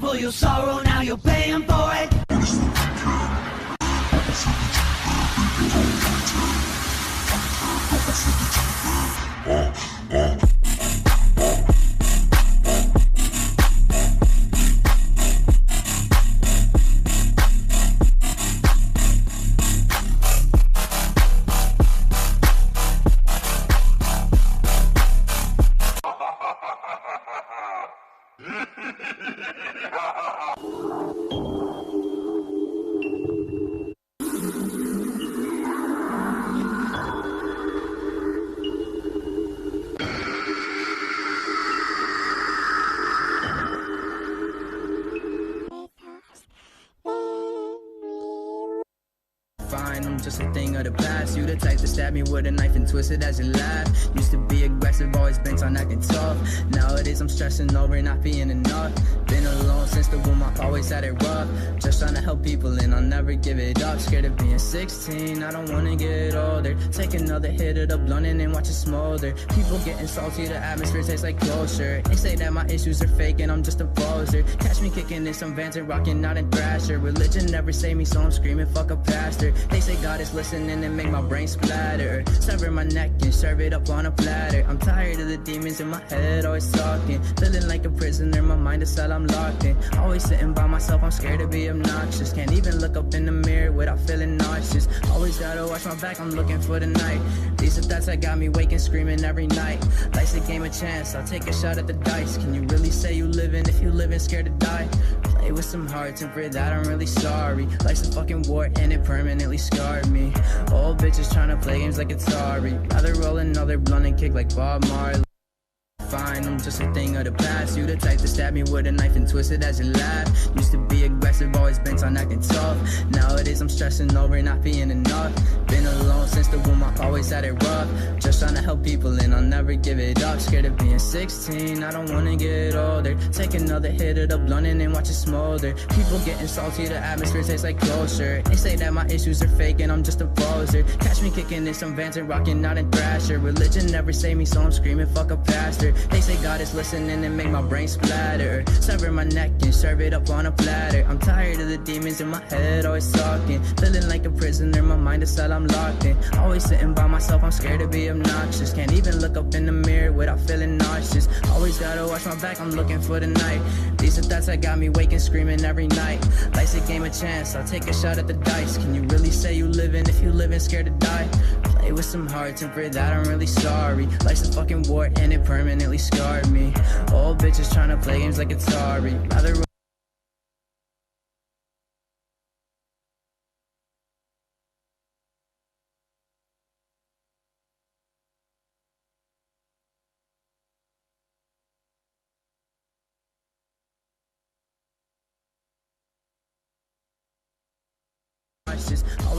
was for your sorrow, now you're paying for it. I'm just a thing of the past. You the type to stab me with a knife and twist it as you laugh. Used to be aggressive, always bent on acting tough. Nowadays I'm stressing over not being enough. Been alone since the womb, I've always had it rough. Just trying to help people and I'll never give it up. Scared of being 16, I don't wanna get older. Take another hit of the blunt and then watch it smolder. People getting salty, the atmosphere tastes like closure. They say that my issues are fake and I'm just a poser. Catch me kicking in some vans and rocking out in Thrasher. Religion never saved me, so I'm screaming fuck a pastor. They say God is listening and make my brain splatter. Sever my neck and serve it up on a platter. I'm tired of the demons in my head always talking. Feeling like a prisoner, my mind is cell I'm locked in. Always sitting by myself, I'm scared to be obnoxious. Can't even look up in the mirror without feeling nauseous. Always gotta watch my back, I'm looking for the night. These are thoughts that got me waking, screaming every night. Life's a game of chance, I'll take a shot at the dice. Can you really say you living if you living scared to die? Play with some hearts and for that I'm really sorry. Life's a fucking war and it permanently scarred me. Old bitches trying to play games like Atari. Rather roll another blunt and kick like Bob Marley. Fine, I'm just a thing of the past. You the type to stab me with a knife and twist it as you laugh. Used to be aggressive, always bent on acting tough. Nowadays I'm stressing over not being enough. Been alone since the womb, I've always had it rough. Just trying to help people and I'll never give it up. Scared of being 16, I don't wanna get older. Take another hit of the blunt and then watch it smolder. People getting salty, the atmosphere tastes like closure. They say that my issues are fake and I'm just a poser. Catch me kicking in some vans and rocking out in Thrasher. Religion never saved me, so I'm screaming fuck a pastor. They say God is listening and make my brain splatter. Sever my neck and serve it up on a platter. I'm tired of the demons in my head always talking. Feeling like a prisoner, my mind is cell I'm locked in. Always sitting by myself, I'm scared to be obnoxious. Can't even look up in the mirror without feeling nauseous. Always gotta watch my back, I'm looking for the night. These are thoughts that got me waking, screaming every night. Life's a game of chance, I'll take a shot at the dice. Can you really say you living if you living scared to die? Play with some hearts and for that I'm really sorry. Life's a fucking war and it permanently scarred me. Old bitches trying to play games like Atari. Rather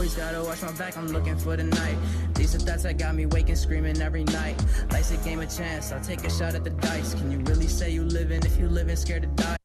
always gotta watch my back, I'm looking for the night. These are thoughts that got me waking, screaming every night. Life's a game of chance, I'll take a shot at the dice. Can you really say you living if you living scared to die?